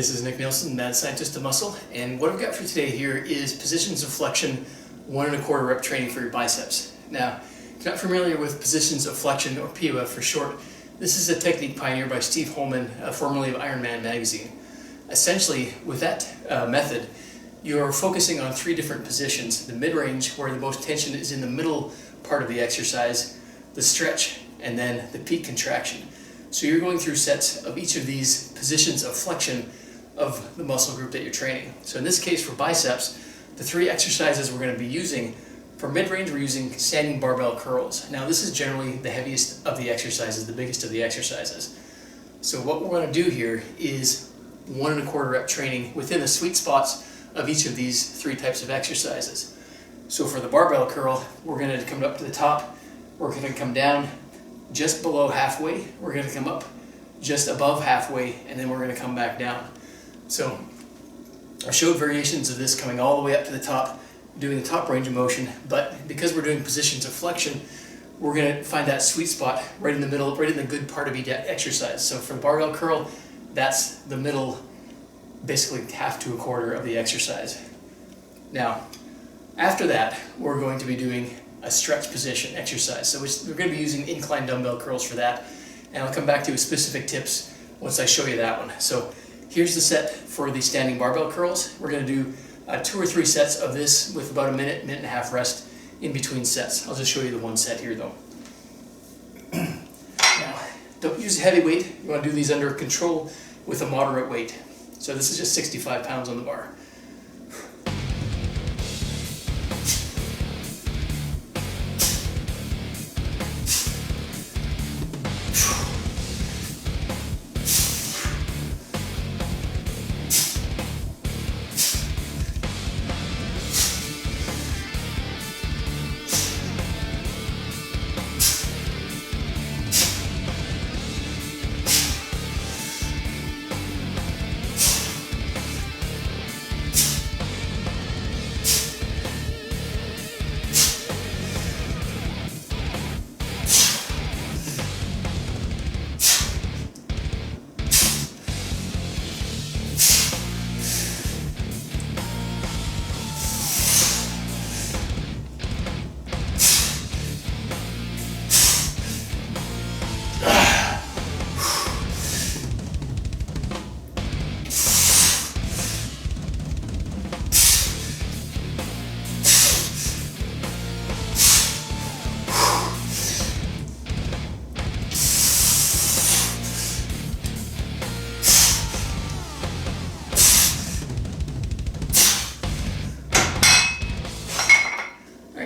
This is Nick Nielsen, Mad Scientist of Muscle, and what I've got for you today here is Positions of Flexion 1 1/4 rep training for your biceps. Now, if you're not familiar with Positions of Flexion, or POF for short, this is a technique pioneered by Steve Holman, formerly of Iron Man magazine. Essentially, with that method, you're focusing on 3 different positions: the mid-range, where the most tension is in the middle part of the exercise, the stretch, and then the peak contraction. So you're going through sets of each of these positions of flexion of the muscle group that you're training. So in this case for biceps, the 3 exercises we're going to be using for mid-range, we're using standing barbell curls. Now this is generally the heaviest of the exercises, the biggest of the exercises. So what we're going to do here is 1 1/4 rep training within the sweet spots of each of these 3 types of exercises. So for the barbell curl, we're going to come up to the top, we're going to come down just below halfway, we're going to come up just above halfway, and then we're going to come back down. So I showed variations of this coming all the way up to the top, doing the top range of motion, but because we're doing positions of flexion, we're going to find that sweet spot right in the middle, right in the good part of each exercise. So for the barbell curl, that's the middle, basically half to a quarter of the exercise. Now, after that, we're going to be doing a stretch position exercise. So we're going to be using incline dumbbell curls for that, and I'll come back to specific tips once I show you that one. So here's the set for the standing barbell curls. We're going to do 2 or 3 sets of this with about a minute and a half rest in between sets. I'll just show you the one set here though. Now, don't use heavy weight. You want to do these under control with a moderate weight. So this is just 65 pounds on the bar.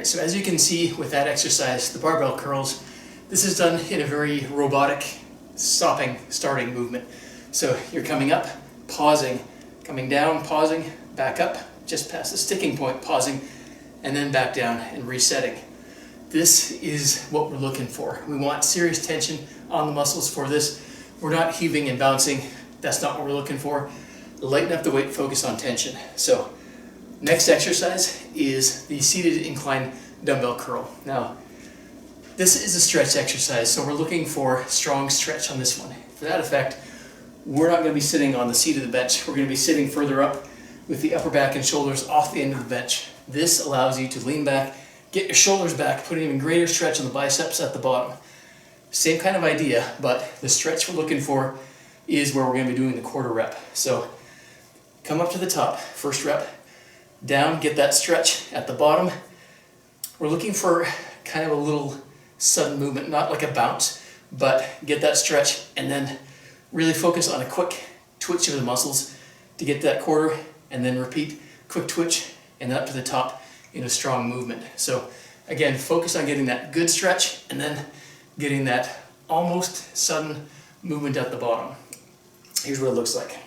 So as you can see with that exercise, the barbell curls, this is done in a very robotic starting movement. So you're coming up, pausing, coming down, pausing, back up, just past the sticking point, pausing, and then back down and resetting. This is what we're looking for. We want serious tension on the muscles for this. We're not heaving and bouncing. That's not what we're looking for. Lighten up the weight, focus on tension. So next exercise is the seated incline dumbbell curl. Now, this is a stretch exercise, so we're looking for strong stretch on this one. For that effect, we're not going to be sitting on the seat of the bench. We're going to be sitting further up with the upper back and shoulders off the end of the bench. This allows you to lean back, get your shoulders back, put an even greater stretch on the biceps at the bottom. Same kind of idea, but the stretch we're looking for is where we're going to be doing the quarter rep. So come up to the top, first rep, down, get that stretch at the bottom. We're looking for kind of a little sudden movement, not like a bounce, but get that stretch and then really focus on a quick twitch of the muscles to get that quarter, and then repeat, quick twitch, and up to the top in a strong movement. So again, focus on getting that good stretch and then getting that almost sudden movement at the bottom. Here's what it looks like.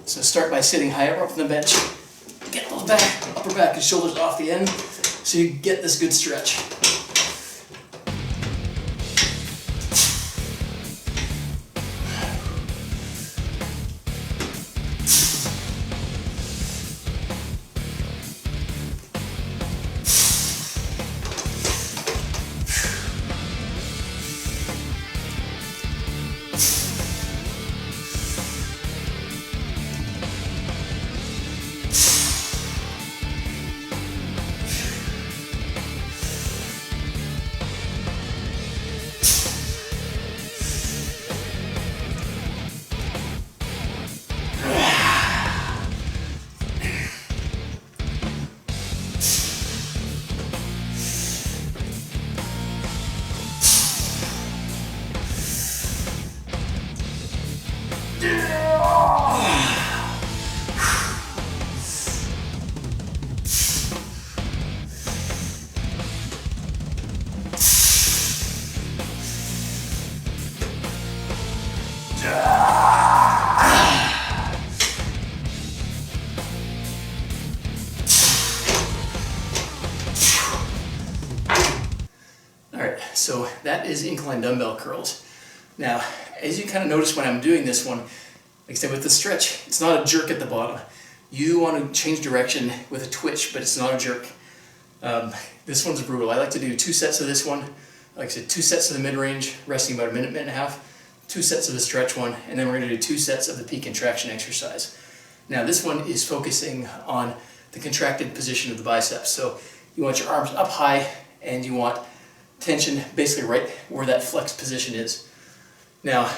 So start by sitting high up on the bench. Get those upper back and shoulders off the end so you get this good stretch. So that is incline dumbbell curls. Now, as you kind of notice when I'm doing this one, like I said with the stretch, it's not a jerk at the bottom. You want to change direction with a twitch, but it's not a jerk. This one's brutal. I like to do 2 sets of this one. Like I said, 2 sets of the mid-range, resting about a minute, minute and a half, 2 sets of the stretch one, and then we're going to do 2 sets of the peak contraction exercise. Now this one is focusing on the contracted position of the biceps. So you want your arms up high and you want tension basically right where that flex position is. Now,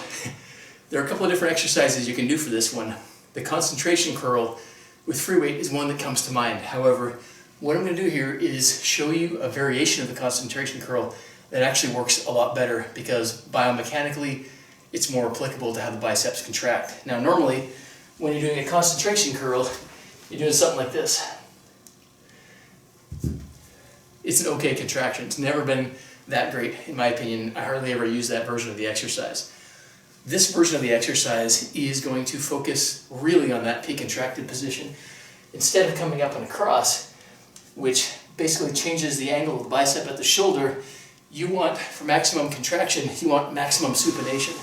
there are a couple of different exercises you can do for this one. The concentration curl with free weight is one that comes to mind. However, what I'm going to do here is show you a variation of the concentration curl that actually works a lot better because biomechanically it's more applicable to how the biceps contract. Now normally when you're doing a concentration curl, you're doing something like this. It's an okay contraction. It's never been that great in my opinion. I hardly ever use that version of the exercise. This version of the exercise is going to focus really on that peak contracted position. Instead of coming up and across, which basically changes the angle of the bicep at the shoulder, you want, for maximum contraction, you want maximum supination.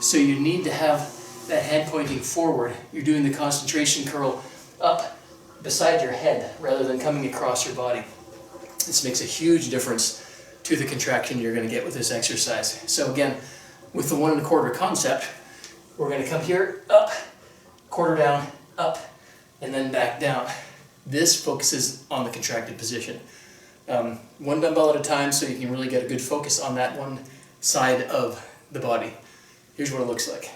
So you need to have that hand pointing forward. You're doing the concentration curl up beside your head rather than coming across your body. This makes a huge difference to the contraction you're going to get with this exercise. So again, with the 1 1/4 concept, we're going to come here, up, quarter down, up, and then back down. This focuses on the contracted position. 1 dumbbell at a time so you can really get a good focus on that one side of the body. Here's what it looks like.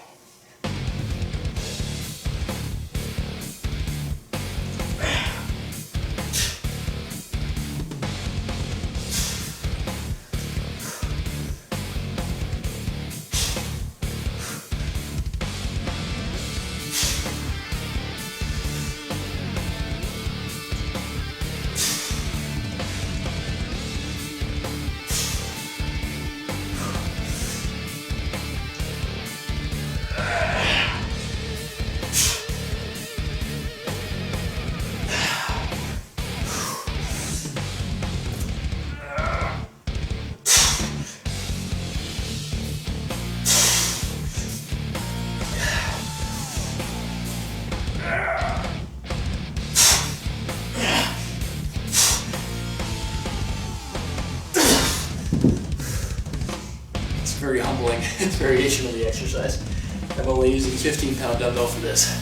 Very humbling variation of the exercise. I'm only using 15-pound dumbbell for this.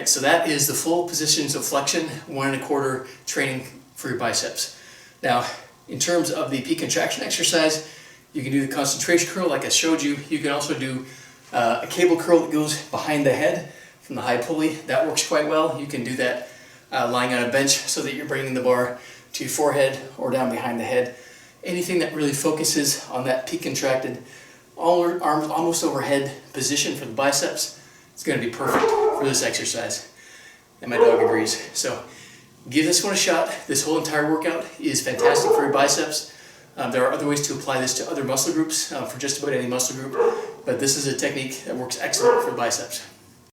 So that is the full positions of flexion, 1 1/4 training for your biceps. Now, in terms of the peak contraction exercise, you can do the concentration curl like I showed you. You can also do a cable curl that goes behind the head from the high pulley. That works quite well. You can do that lying on a bench so that you're bringing the bar to your forehead or down behind the head. Anything that really focuses on that peak contracted, arms almost overhead position for the biceps, it's going to be perfect for this exercise, and my dog agrees. So give this one a shot. This whole entire workout is fantastic for your biceps. There are other ways to apply this to other muscle groups, for just about any muscle group, but this is a technique that works excellent for biceps.